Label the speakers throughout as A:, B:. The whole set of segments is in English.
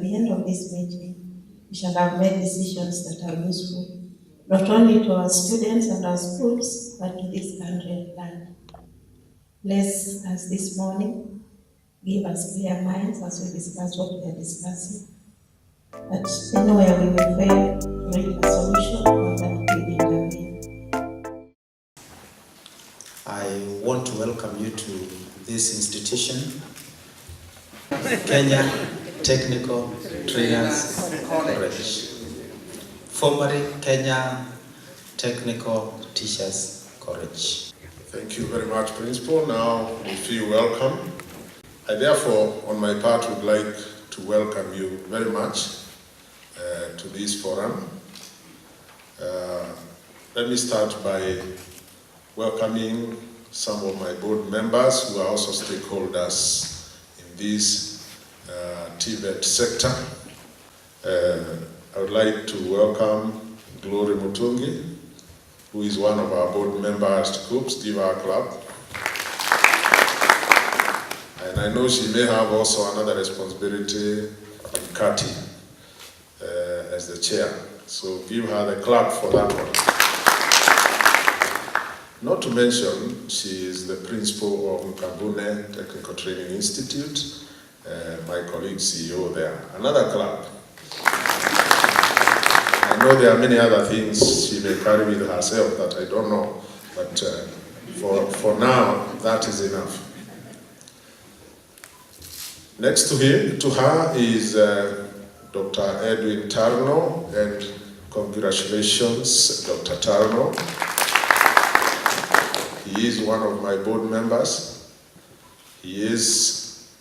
A: the end of this meeting, we shall have made decisions that are useful, not only to our students and our schools, but to this country at large. Bless us this morning, give us clear minds as we discuss what we are discussing, that anywhere we will fail to reach a solution, Father, we intervene.
B: I want to welcome you to this institution, Kenya Technical Trainers College, formerly Kenya Technical Teachers College.
C: Thank you very much, Principal. Now we feel welcome. I therefore, on my part, would like to welcome you very much to this forum. Let me start by welcoming some of my board members who are also stakeholders in this TVET sector. I would like to welcome Glory Mutungi, who is one of our board members to KUCCPS, give her a clap. And I know she may have also another responsibility in CATI as the chair. So give her the clap for that one. Not to mention, she is the principal of Nkabune Technical Training Institute, my colleague CEO there. Another clap. I know there are many other things she may carry with herself that I don't know, but for now, that is enough. Next to her is Dr. Edwin Tarno, and congratulations, Dr. Tarno. He is one of my board members. He is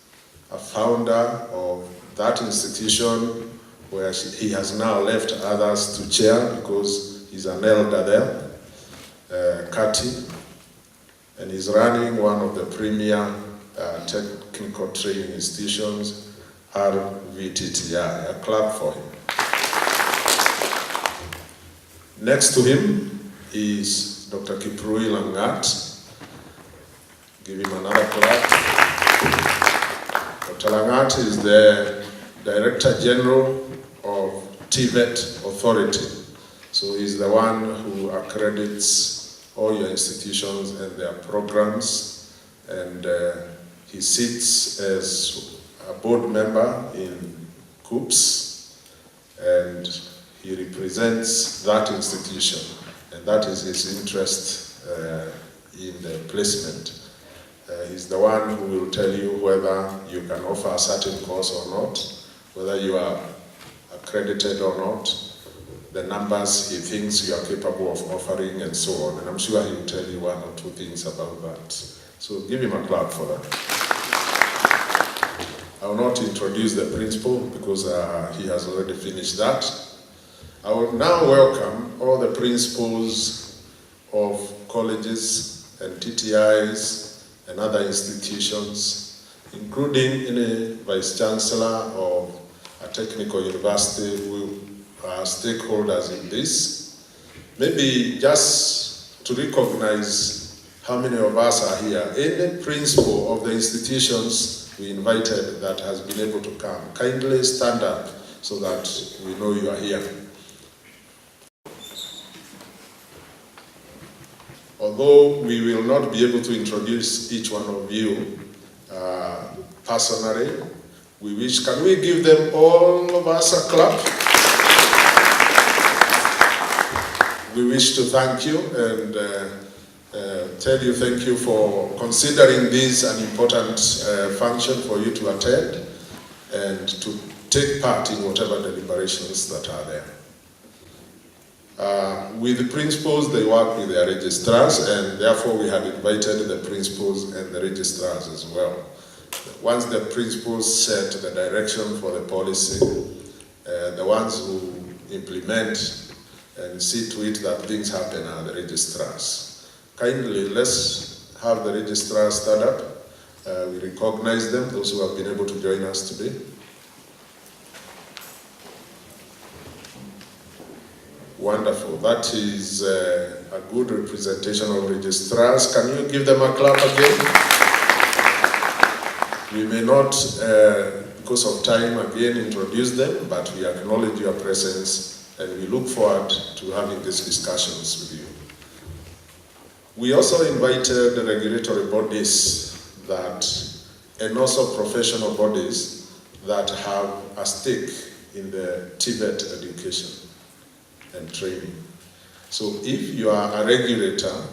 C: a founder of that institution where he has now left others to chair because he's an elder there, CATI, and he's running one of the premier technical training institutions, RVTTI. A clap for him. Next to him is Dr. Kiprui Langat. Give him another clap. Dr. Langat is the Director General of TVET Authority. So he's the one who accredits all your institutions and their programs, and he sits as a board member in KUCCPS, and he represents that institution, and that is his interest in the placement. He's the one who will tell you whether you can offer a certain course or not, whether you are accredited or not, the numbers he thinks you are capable of offering, and so on. And I'm sure he will tell you one or two things about that. So give him a clap for that. I will not introduce the principal because he has already finished that. I will now welcome all the principals of colleges and TTIs and other institutions, including any vice chancellor of a technical university who are stakeholders in this. Maybe just to recognize how many of us are here. Any principal of the institutions we invited that has been able to come, kindly stand up so that we know you are here. Although we will not be able to introduce each one of you personally, can we give them all of us a clap? We wish to thank you and tell you thank you for considering this an important function for you to attend and to take part in whatever deliberations that are there. With the principals, they work with their registrars, and therefore we have invited the principals and the registrars as well. Once the principals set the direction for the policy, the ones who implement and see to it that things happen are the registrars. Kindly, let's have the registrars stand up. We recognize them, those who have been able to join us today. Wonderful. That is a good representation of registrars. Can you give them a clap again? We may not because of time, again introduce them, but we acknowledge your presence and we look forward to having these discussions with you. We also invited the regulatory bodies and also professional bodies that have a stake in the TVET education and training. So if you are a regulator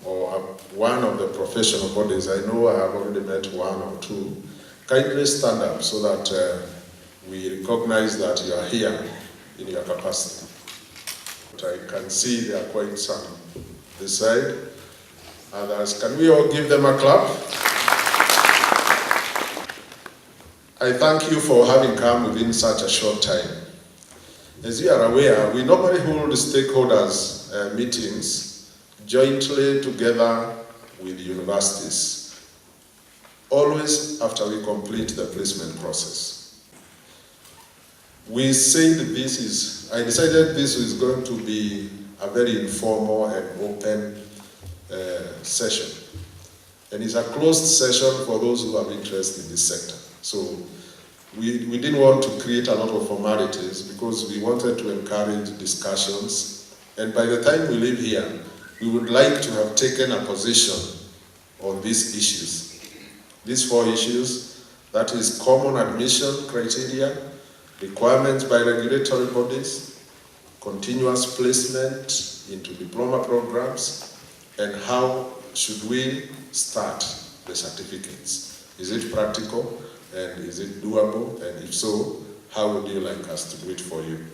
C: or one of the professional bodies, I know I have already met one or two, kindly stand up so that we recognize that you are here in your capacity. But I can see there are quite some this side. Others, can we all give them a clap? I thank you for having come within such a short time. As you are aware, we normally hold stakeholders meetings jointly together with universities, always after we complete the placement process. I decided this is going to be a very informal and open session. And it's a closed session for those who have interest in this sector. So we didn't want to create a lot of formalities because we wanted to encourage discussions. And by the time we leave here, we would like to have taken a position on these issues. These 4 issues, that is common admission criteria, requirements by regulatory bodies, continuous placement into diploma programs, and how should we start the certificates? Is it practical and is it doable? And if so, how would you like us to do it for you?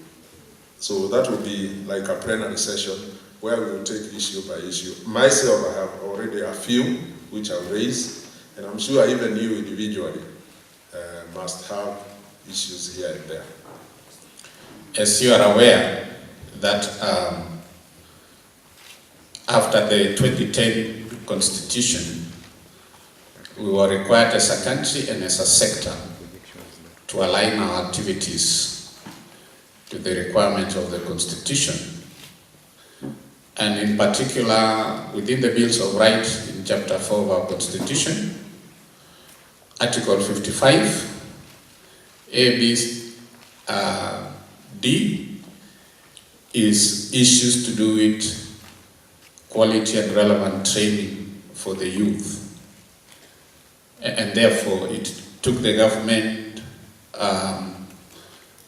C: So that will be like a plenary session where we will take issue by issue. Myself, I have already a few which I've raised, and I'm sure even you individually must have issues here and there.
D: As you are aware that after the 2010 Constitution, we were required as a country and as a sector to align our activities to the requirements of the Constitution. And in particular, within the Bills of Rights in Chapter 4 of our Constitution, Article 55, A, B, D, is issues to do with quality and relevant training for the youth. And therefore, it took the government a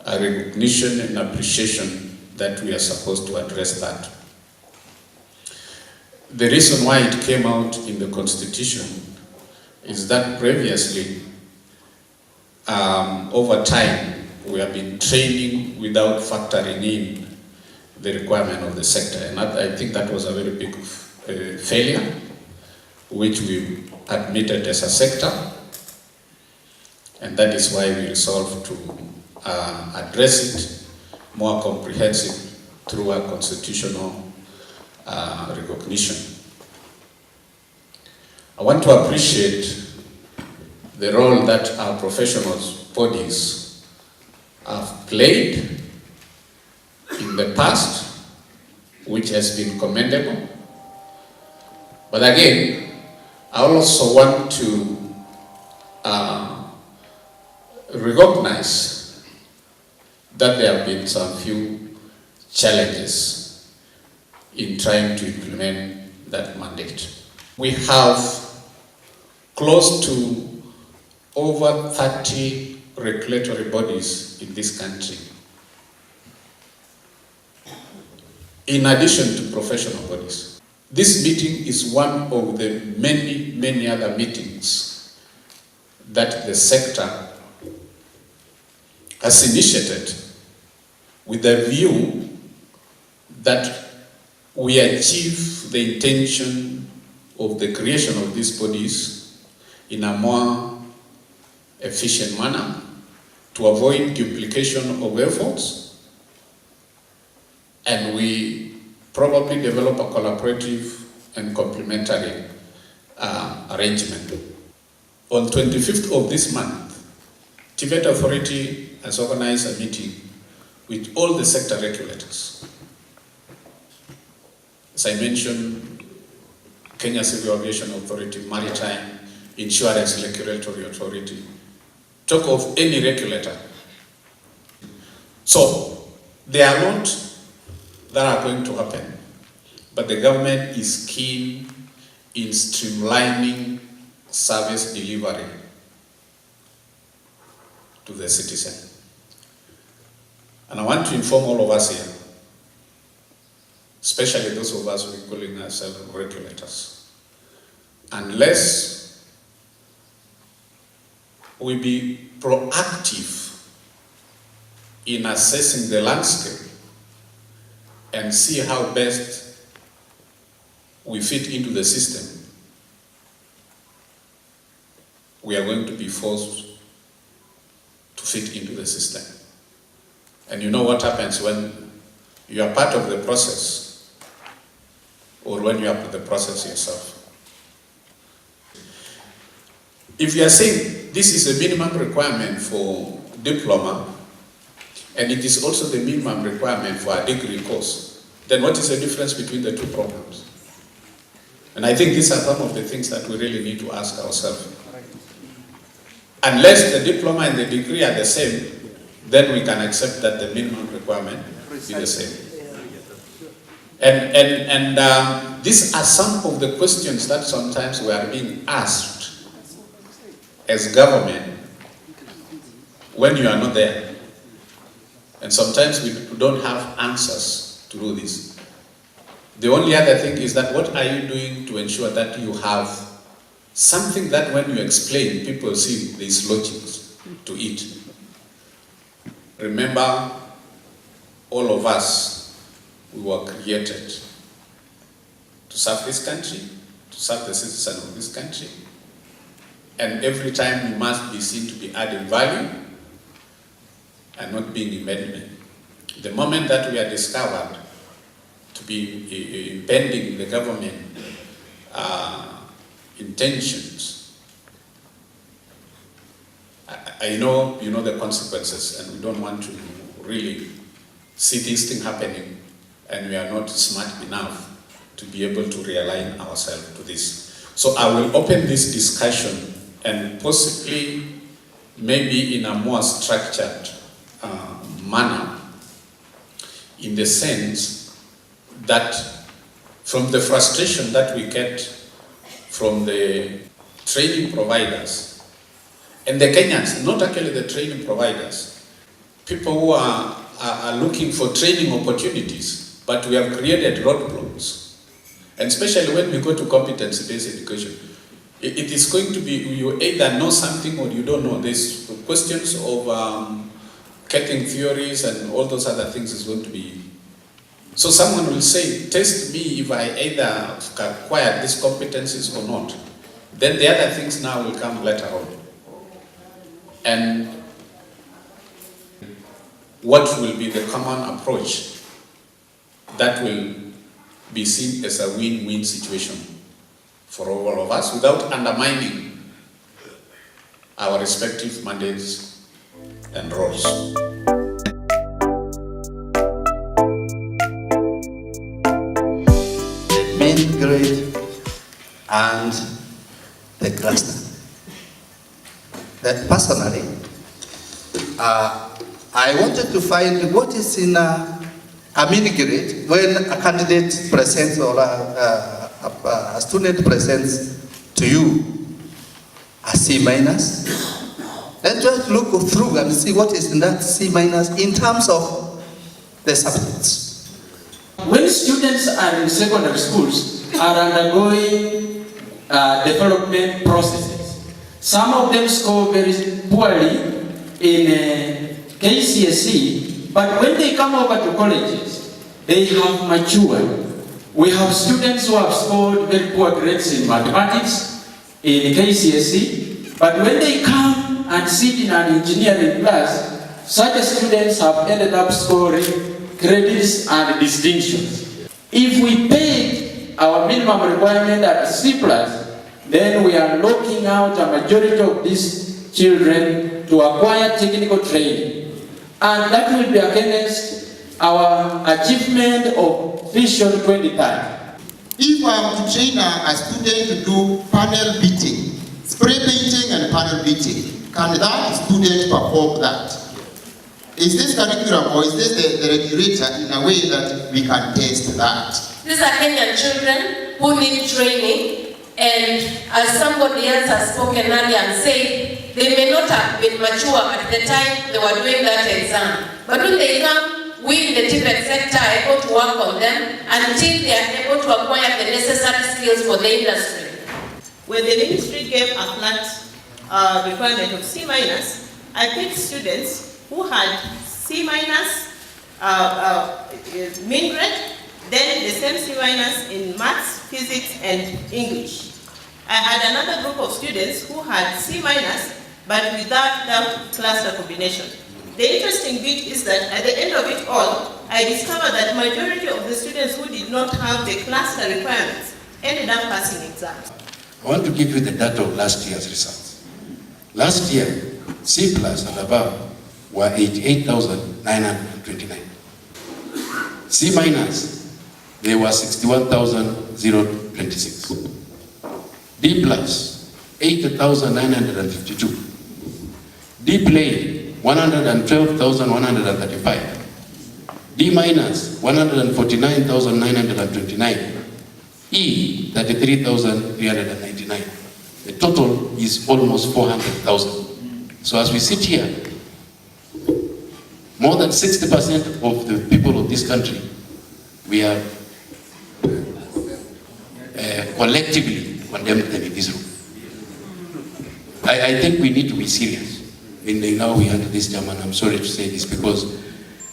D: recognition and appreciation that we are supposed to address that. The reason why it came out in the Constitution is that previously, over time, we have been training without factoring in the requirement of the sector. And I think that was a very big failure, which we admitted as a sector. And that is why we resolved to address it more comprehensive through a constitutional recognition. I want to appreciate the role that our professional bodies have played in the past, which has been commendable. But again, I also want to recognize that there have been some few challenges in trying to implement that mandate. We have close to over 30 regulatory bodies in this country, in addition to professional bodies. This meeting is one of the many other meetings that the sector has initiated with the view that we achieve the intention of the creation of these bodies in a more efficient manner, to avoid duplication of efforts, and we probably develop a collaborative and complementary arrangement. On 25th of this month, TVET Authority has organized a meeting with all the sector regulators. As I mentioned, Kenya Civil Aviation Authority, Maritime, Insurance Regulatory Authority, talk of any regulator. So there are a lot that are going to happen, but the government is keen in streamlining service delivery to the citizen. And I want to inform all of us here, especially those of us who are calling ourselves regulators, unless we be proactive in assessing the landscape and see how best we fit into the system, we are going to be forced to fit into the system. And you know what happens when you are part of the process or when you are part of the process yourself. If you are saying this is a minimum requirement for diploma and it is also the minimum requirement for a degree course, then what is the difference between the two programs? And I think these are some of the things that we really need to ask ourselves. Unless the diploma and the degree are the same, then we can accept that the minimum requirement be the same. And these are some of the questions that sometimes we are being asked as government when you are not there. And sometimes we don't have answers to do this. The only other thing is that what are you doing to ensure that you have something that when you explain, people see there is logic to it. Remember, all of us, we were created to serve this country, to serve the citizen of this country. And every time we must be seen to be adding value and not being impediment. The moment that we are discovered to be impeding the government intentions, I know you know the consequences, and we don't want to really see this thing happening, and we are not smart enough to be able to realign ourselves to this. So I will open this discussion and possibly maybe in a more structured manner, in the sense that from the frustration that we get from the training providers and the Kenyans, not actually the training providers, people who are looking for training opportunities, but we have created roadblocks. And especially when we go to competency-based education, it is going to be you either know something or you don't know. There's questions of getting theories and all those other things is going to be. So someone will say, test me if I either acquired these competencies or not. Then the other things now will come later on. And what will be the common approach that will be seen as a win-win situation for all of us without undermining our respective mandates and roles.
E: The main grade and the cluster. That personally, I wanted to find what is in a mini grade when a candidate presents or a student presents to you a C minus. Let's just look through and see what is in that C minus in terms of the subjects.
F: When students are in secondary schools are undergoing development processes, some of them score very poorly in KCSE, but when they come over to colleges, they have matured. We have students who have scored very poor grades in mathematics, in KCSE, but when they come and sit in an engineering class, such students have ended up scoring credits and distinctions. If we pay our minimum requirement at C+, then we are locking out a majority of these children to acquire technical training. And that will be against our achievement of Vision 2030.
G: If I am to train a student to do panel beating, spray painting and panel beating. Can that student perform that? Is this curriculum or is this the regulator in a way that we can test that?
H: These are Kenyan children who need training, and as somebody else has spoken earlier and said, they may not have been mature at the time they were doing that exam. But when they come, we in the TVET sector are able to work on them until they are able to acquire the necessary skills for the industry.
I: When the ministry gave a flat requirement of C-, I picked students who had C-, mean grade, then the same C- in maths, physics, and English. I had another group of students who had C-, but without that cluster combination. The interesting bit is that at the end of it all, I discovered that majority of the students who did not have the cluster requirements ended up passing exams.
J: I want to give you the data of last year's results. Last year, C+ and above were 88,929. C-, they were 61,026. D+, 80,952. D plain, 112,135. D-, 149,929. E, 33,399. The total is almost 400,000. So as we sit here, more than 60% of the people of this country, we are collectively condemned them in this room. I think we need to be serious. Now we under this German, I'm sorry to say this, because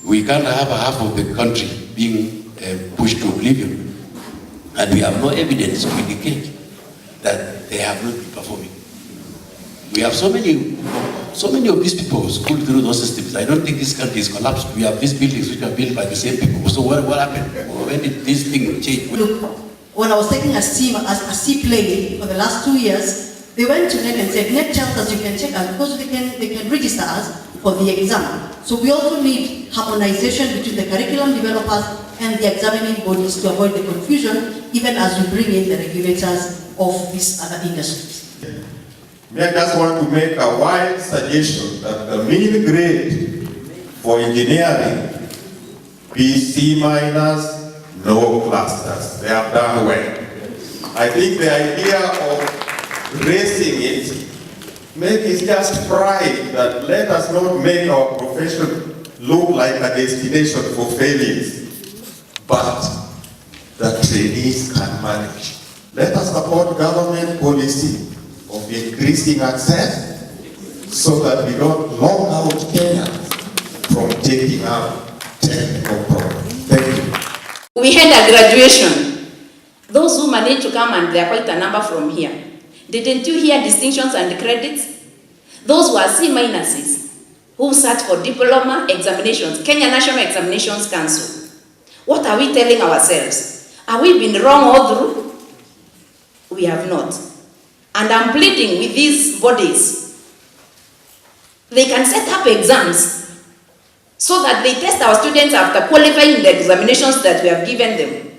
J: we can't have half of the country being pushed to oblivion. And we have no evidence to indicate that they have not been performing. We have so many of these people who school through those systems. I don't think this country is collapsed. We have these buildings which are built by the same people. So what happened? When did this thing change?
K: Look, when I was taking a C plane for the last 2 years, they went to NET and said, NET tells us you can check us because they can register us for the exam. So we also need harmonization between the curriculum developers and the examining bodies to avoid the confusion, even as we bring in the regulators of these other industries.
L: I just want to make a wide suggestion that the mean grade for engineering be C-, no clusters. They have done well. I think the idea of raising it is just pride that let us not make our profession look like a destination for failures, but the trainees can manage. Let us support government policy of increasing access so that we don't lock out Kenyans from taking up technical programs. Thank you.
M: We had a graduation. Those who managed to come, and there are quite a number from here. Didn't you hear distinctions and credits? Those were C- who sat for diploma examinations, Kenya National Examinations Council. What are we telling ourselves? Have we been wrong all through? We have not. And I'm pleading with these bodies. They can set up exams so that they test our students after qualifying the examinations that we have given them.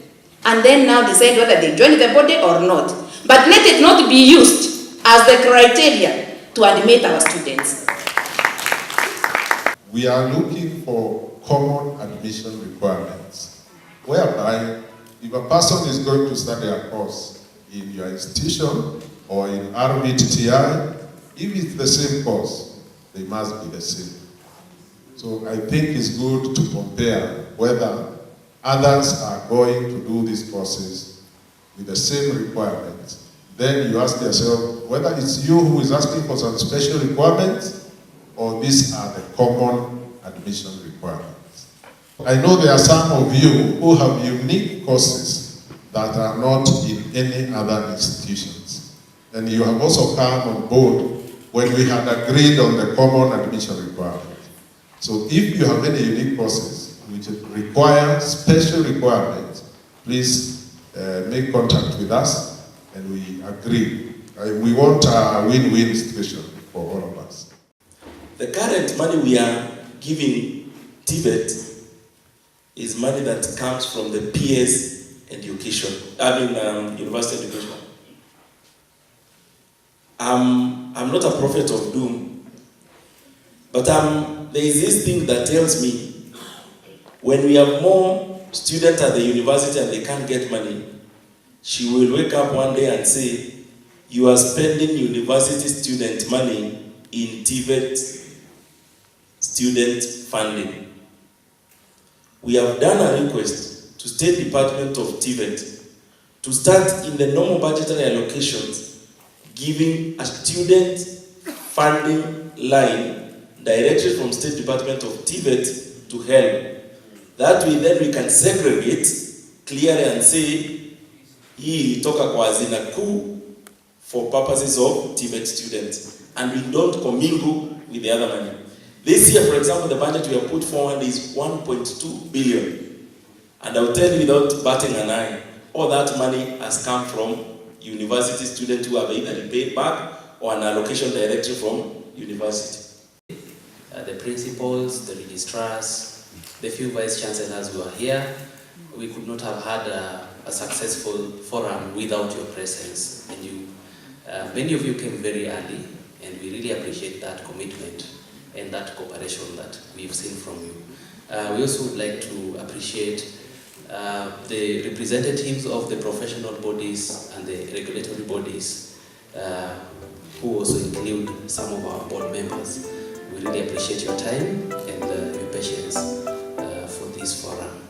M: And then now decide whether they join the body or not. But let it not be used as the criteria to admit our students.
C: We are looking for common admission requirements, whereby if a person is going to study a course in your institution or in RBTTI, if it's the same course, they must be the same. So I think it's good to compare whether others are going to do these courses with the same requirements. Then you ask yourself whether it's you who is asking for some special requirements or these are the common admission requirements. I know there are some of you who have unique courses that are not in any other institutions. And you have also come on board when we had agreed on the common admission requirements. So if you have any unique courses which require special requirements, please make contact with us and we agree. We want a win-win situation for all of us.
N: The current money we are giving TVET is money that comes from the PS education, university education. I'm not a prophet of doom, but there is this thing that tells me when we have more students at the university and they can't get money, she will wake up one day and say, you are spending university student money in TVET student funding. We have done a request to State Department of TVET to start in the normal budgetary allocations giving a student funding line directly from State Department of TVET to help. That way then we can segregate clearly and say, hii ilitoka kwa hazina kuu for purposes of TVET students, and we don't commingle with the other money. This year, for example, the budget we have put forward is 1.2 billion. And I'll tell you without batting an eye, all that money has come from university students who have either paid back or an allocation directly from university.
O: The principals, the registrars, the few vice chancellors who are here, we could not have had a successful forum without your presence. And you, many of you came very early, and we really appreciate that commitment and that cooperation that we've seen from you. We also would like to appreciate the representatives of the professional bodies and the regulatory bodies who also include some of our board members. We really appreciate your time and your patience for this forum.